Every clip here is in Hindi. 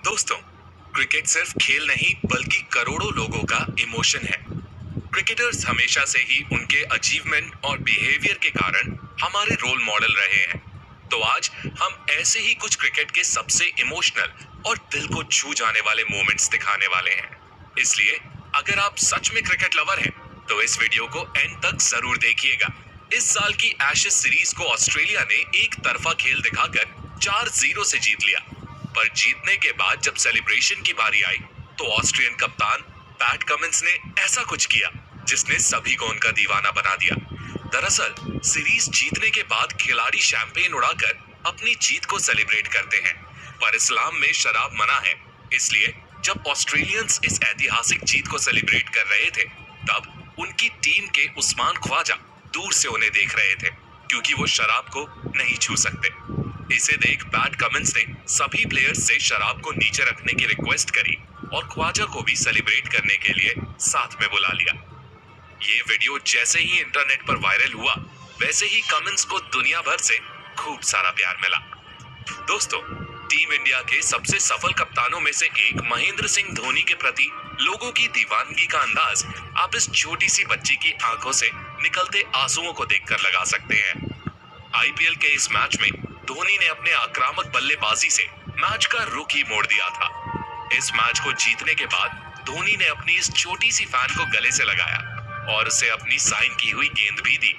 दोस्तों, क्रिकेट सिर्फ खेल नहीं बल्कि करोड़ों लोगों का इमोशन है। क्रिकेटर्स हमेशा से ही उनके अचीवमेंट और बिहेवियर के कारण हमारे रोल मॉडल रहे हैं। तो आज हम ऐसे ही कुछ क्रिकेट के सबसे इमोशनल और दिल को छू जाने वाले मोमेंट्स दिखाने वाले हैं। इसलिए अगर आप सच में क्रिकेट लवर हैं, तो इस वीडियो को एंड तक जरूर देखिएगा। इस साल की एशेज सीरीज को ऑस्ट्रेलिया ने एक तरफा खेल दिखाकर 4-0 से जीत लिया। पर जीतने के बाद जब सेलिब्रेशन की बारी आई, तो ऑस्ट्रियन कप्तान पैट कमिंस ने ऐसा कुछ किया जिसने सभी को उनका दीवाना बना दिया। दरअसल सीरीज जीतने के बाद खिलाड़ी शैंपेन उड़ाकर अपनी जीत को सेलिब्रेट करते हैं, पर इस्लाम में शराब मना है। इसलिए जब ऑस्ट्रेलियंस इस ऐतिहासिक जीत को सेलिब्रेट कर रहे थे, तब उनकी टीम के उस्मान ख्वाजा दूर से उन्हें देख रहे थे, क्योंकि वो शराब को नहीं छू सकते। इसे देख पैट कमिंस ने सभी प्लेयर्स से शराब को नीचे रखने की रिक्वेस्ट करी और ख्वाजा को भी सेलिब्रेट करने के लिए साथ में बुला लिया। ये वीडियो जैसे ही इंटरनेट पर वायरल हुआ, वैसे ही कमिंस को दुनिया भर से खूब सारा प्यार मिला। दोस्तों, टीम इंडिया के सबसे सफल कप्तानों में से एक महेंद्र सिंह धोनी के प्रति लोगों की दीवानगी का अंदाज आप इस छोटी सी बच्ची की आंखों से निकलते आंसुओं को देखकर लगा सकते हैं। आईपीएल के इस मैच में धोनी ने अपने आक्रामक बल्लेबाजी से मैच का रुख ही मोड़ दिया था। इस मैच को जीतने के बाद धोनी ने अपनी इस छोटी सी फैन को गले से लगाया और उसे अपनी साइन की हुई गेंद भी दी।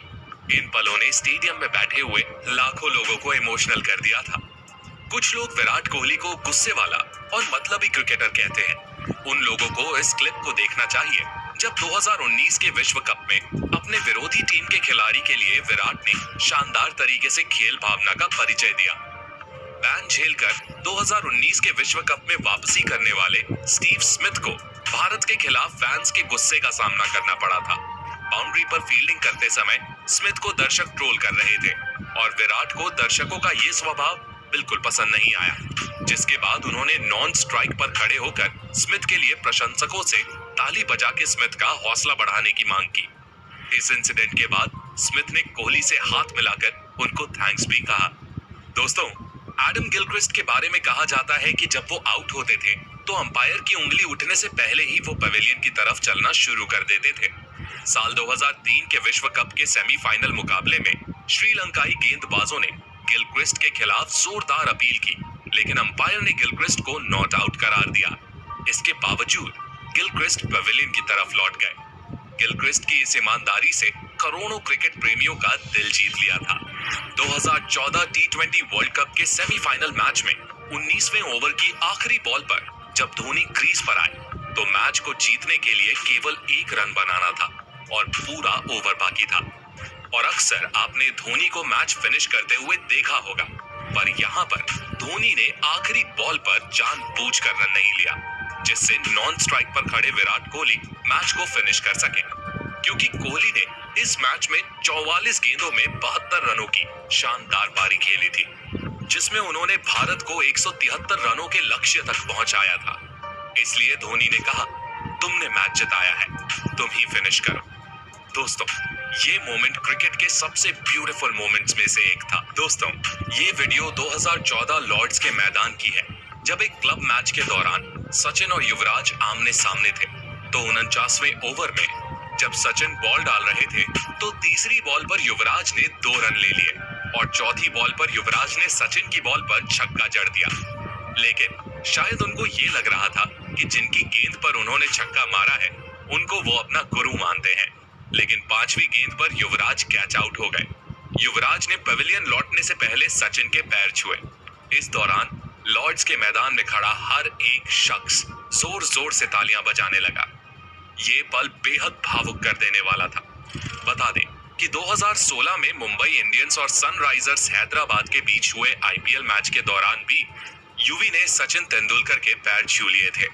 इन पलों ने स्टेडियम में बैठे हुए लाखों लोगों को इमोशनल कर दिया था। कुछ लोग विराट कोहली को गुस्से वाला और मतलबी क्रिकेटर कहते हैं। उन लोगों को इस क्लिप को देखना चाहिए जब 2019 के विश्व कप में अपने विरोधी टीम के खिलाड़ी के लिए विराट ने शानदार तरीके से खेल भावना का परिचय दिया। बैन झेलकर 2019 के विश्व कप में वापसी करने वाले स्टीव स्मिथ को भारत के खिलाफ फैंस के गुस्से का सामना करना पड़ा था। बाउंड्री पर फील्डिंग करते समय स्मिथ को दर्शक ट्रोल कर रहे थे और विराट को दर्शकों का ये स्वभाव बिल्कुल पसंद नहीं आया, जिसके बाद उन्होंने नॉन स्ट्राइक पर खड़े होकर स्मिथ के लिए प्रशंसकों से ताली बजा के स्मिथ का हौसला बढ़ाने की मांग की। इस इंसिडेंट के बाद स्मिथ ने कोहली से हाथ मिलाकर उनको थैंक्स भी कहा। दोस्तों, एडम गिलक्रिस्ट के बारे में कहा जाता है कि जब वो आउट होते थे, तो अंपायर की उंगली उठने से पहले ही वो पवेलियन की तरफ चलना शुरू कर देते थे। साल 2003 के विश्व कप के सेमीफाइनल मुकाबले में श्रीलंकाई गेंदबाजों ने गिलक्रिस्ट के खिलाफ जोरदार अपील की, लेकिन अंपायर ने गिलक्रिस्ट को नॉट आउट करार दिया। इसके बावजूद गिलक्रिस्ट पवेलियन की तरफ लौट गए। गिलक्रिस्ट की इस ईमानदारी से करोड़ों क्रिकेट प्रेमियों का दिल जीत लिया था। 2014 टी20 वर्ल्ड कप के सेमीफाइनल मैच में 19वें ओवर की आखिरी बॉल पर जब धोनी क्रीज पर आए, तो मैच को जीतने के लिए केवल एक रन बनाना था और पूरा ओवर बाकी था। और अक्सर आपने धोनी को मैच फिनिश करते हुए देखा होगा, पर यहाँ पर धोनी ने आखिरी बॉल पर जानबूझकर रन नहीं लिया, जिससे नॉन स्ट्राइक पर खड़े विराट कोहली मैच को फिनिश कर सके। क्योंकि कोहली ने इस मैच में 44 गेंदों में 72 रनों की शानदार पारी खेली थी, जिसमें उन्होंने भारत को 173 रनों के लक्ष्य तक पहुंचाया था। इसलिए धोनी ने कहा, तुमने मैच जिताया है, तुम ही फिनिश करो। दोस्तों, ये मोमेंट क्रिकेट के सबसे ब्यूटीफुल मोमेंट्स में से एक था। दोस्तों, ये वीडियो 2014 लॉर्ड्स के मैदान की है, जब एक क्लब मैच के दौरान सचिन और युवराज आमने सामने थे। तो 49वें ओवर में जब सचिन बॉल डाल रहे थे, तो तीसरी बॉल पर युवराज ने 2 रन ले लिए और चौथी बॉल पर युवराज ने सचिन की बॉल पर छक्का जड़ दिया। लेकिन शायद उनको ये लग रहा था कि जिनकी गेंद पर उन्होंने छक्का मारा है, उनको वो अपना गुरु मानते हैं। लेकिन 5वीं गेंद पर युवराज कैच आउट हो गए। युवराज ने पवेलियन लौटने से पहले सचिन के पैर छुए। इस दौरान लॉर्ड्स के मैदान में खड़ा हर एक शख्स जोर जोर से तालियां बजाने लगा। ये पल बेहद भावुक कर देने वाला था। बता दें कि 2016 में मुंबई इंडियंस और सनराइजर्स हैदराबाद के बीच हुए आईपीएल मैच के दौरान भी युवी ने सचिन तेंदुलकर के पैर छू लिए थे।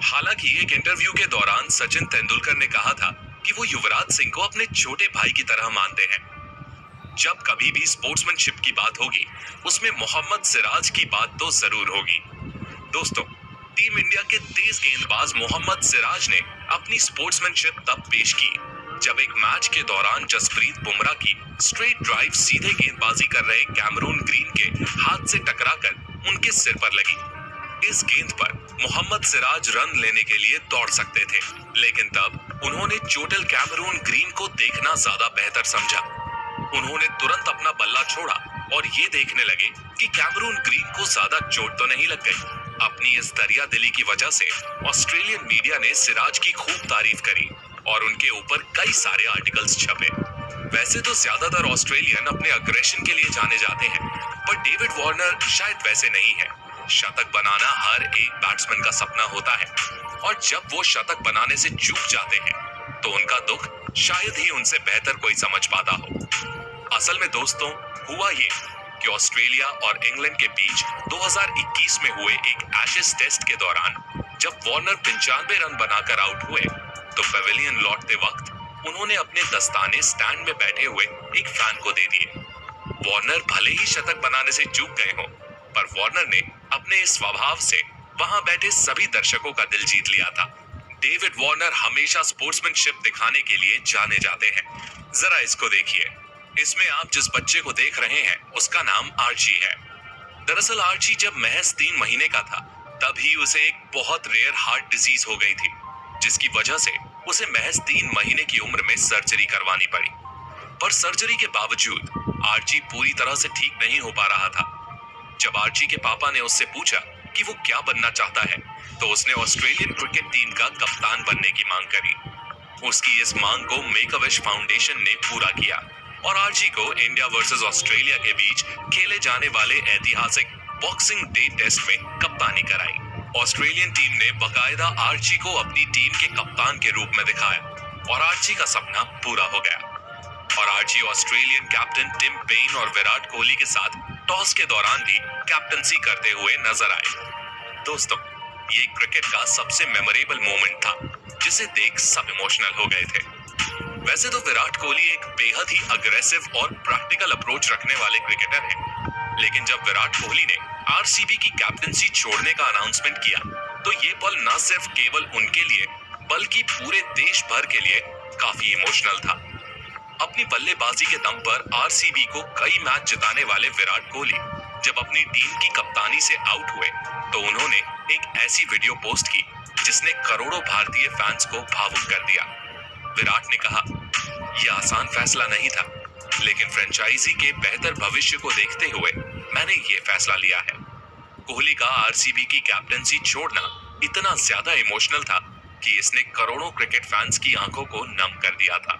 हालांकि एक इंटरव्यू के दौरान सचिन तेंदुलकर ने कहा था कि वो युवराज सिंह को अपने छोटे भाई की तरह मानते हैं। जब कभी भी स्पोर्ट्समैनशिप की बात होगी, उसमें मोहम्मद सिराज की बात तो जरूर होगी। दोस्तों, टीम इंडिया के तेज गेंदबाज मोहम्मद सिराज ने अपनी स्पोर्ट्समैनशिप तब पेश की जब एक मैच के दौरान जसप्रीत बुमराह की स्ट्रेट ड्राइव सीधे गेंदबाजी कर रहे कैमरून ग्रीन के हाथ से टकराकर उनके सिर पर लगी। इस गेंद पर मोहम्मद सिराज रन लेने के लिए दौड़ सकते थे, लेकिन तब उन्होंने चोटिल कैमरून ग्रीन को देखना ज्यादा बेहतर समझा। उन्होंने तुरंत अपना बल्ला छोड़ा और ये देखने लगे कि कैमरून ग्रीन को ज्यादा चोट तो नहीं लग गई। अपनी इस दरिया दिली की वजह से ऑस्ट्रेलियन मीडिया ने सिराज की खूब तारीफ करी और उनके ऊपर कई सारे आर्टिकल्स छपे। वैसे तो ज्यादातर ऑस्ट्रेलियन अपने अग्रेशन के लिए जाने जाते हैं, पर डेविड वार्नर शायद वैसे नहीं है। शतक बनाना हर एक बैट्समैन का सपना होता है, और जब वो शतक बनाने से चूक जाते हैं तो उनका दुख शायद ही उनसे बेहतर कोई समझ पाता हो। असल में दोस्तों, हुआ ये कि ऑस्ट्रेलिया और इंग्लैंड के बीच 2021 में हुए एक एशेज टेस्ट के दौरान जब वार्नर 95 रन बनाकर आउट हुए तो पेविलियन लौटते वक्त उन्होंने अपने दस्ताने स्टैंड में बैठे हुए एक फैन को दे दिए। वार्नर भले ही शतक बनाने से चूक गए हों, पर वार्नर ने अपने इस स्वभाव से वहां बैठे सभी दर्शकों का दिल जीत लिया था। डेविड वार्नर हमेशा स्पोर्ट्समैनशिप दिखाने के लिए जाने जाते हैं। जरा इसको देखिए। इसमें आप जिस बच्चे को देख रहे हैं उसका नाम आर्ची है। दरअसल आर्ची जब महज 3 महीने का था तभी उसे एक बहुत रेयर हार्ट डिजीज हो गई थी, जिसकी वजह से उसे महज 3 महीने की उम्र में सर्जरी करवानी पड़ी। पर सर्जरी के बावजूद आर्ची पूरी तरह से ठीक नहीं हो पा रहा था। जब आर्ची के पापा ने उससे पूछा कि वो क्या बनना चाहता है तो उसने ऑस्ट्रेलियन क्रिकेट टीम का कप्तान बनने की मांग करी। उसकी इस मांग को मेक अ विश फाउंडेशन ने पूरा किया और आर्ची को इंडिया वर्सेस ऑस्ट्रेलिया के बीच खेले जाने वाले ऐतिहासिक बॉक्सिंग डे टेस्ट में कप्तानी कराई। ऑस्ट्रेलियन टीम ने बकायदा आर्ची को अपनी टीम के कप्तान के रूप में दिखाया और आर्ची का सपना पूरा हो गया। और आर्ची ऑस्ट्रेलियन कैप्टन टिम पेन और विराट कोहली के साथ टॉस के दौरान भी कैप्टनसी करते हुए नजर आए। दोस्तों, ये क्रिकेट का सबसे मेमोरेबल मोमेंट था जिसे देख सब इमोशनल हो गए थे। वैसे तो विराट कोहली एक बेहद ही अग्रेसिव और प्रैक्टिकल अप्रोच रखने वाले क्रिकेटर हैं, लेकिन जब विराट कोहली ने आरसीबी की कैप्टनसी छोड़ने का अनाउंसमेंट किया तो ये पल न सिर्फ केवल उनके लिए बल्कि पूरे देश भर के लिए काफी इमोशनल था। अपनी बल्लेबाजी के दम पर आरसीबी को कई मैच जिताने वाले विराट कोहली जब अपनी टीम की कप्तानी से आउट हुए तो उन्होंने एक ऐसी वीडियो पोस्ट की जिसने करोड़ों भारतीय फैंस को भावुक कर दिया। विराट ने कहा, यह आसान फैसला नहीं था, लेकिन फ्रेंचाइजी के बेहतर भविष्य को देखते हुए मैंने ये फैसला लिया है। कोहली का आरसीबी की कैप्टनसी छोड़ना इतना ज्यादा इमोशनल था कि इसने करोड़ों क्रिकेट फैंस की आंखों को नम कर दिया था।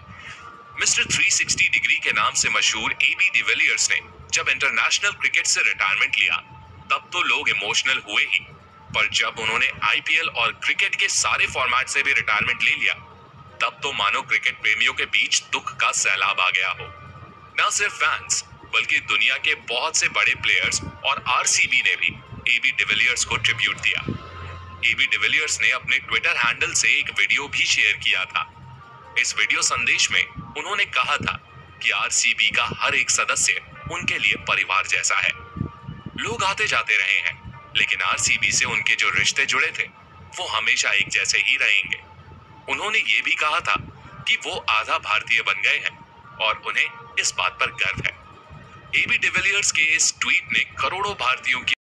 मिस्टर 360 डिग्री के नाम से मशहूर एबी डिविलियर्स ने जब इंटरनेशनल क्रिकेट से रिटायरमेंट लिया तब तो लोग इमोशनल हुए ही, पर जब उन्होंने आईपीएल और क्रिकेट के सारे फॉर्मेट से भी रिटायरमेंट ले लिया तब तो मानो क्रिकेट प्रेमियों के बीच दुख का सैलाब आ गया हो। न सिर्फ फैंस बल्कि दुनिया के बहुत से बड़े प्लेयर्स और आरसीबी ने भी एबी डिविलियर्स को ट्रिब्यूट दिया। एबी डिविलियर्स ने अपने ट्विटर हैंडल से एक वीडियो भी शेयर किया था। इस वीडियो संदेश में उन्होंने कहा था कि आरसीबी का हर एक सदस्य उनके लिए परिवार जैसा है। लोग आते जाते रहे हैं, लेकिन आरसीबी से उनके जो रिश्ते जुड़े थे वो हमेशा एक जैसे ही रहेंगे। उन्होंने ये भी कहा था कि वो आधा भारतीय बन गए हैं और उन्हें इस बात पर गर्व है। एबी डिविलियर्स के इस ट्वीट ने करोड़ों भारतीयों की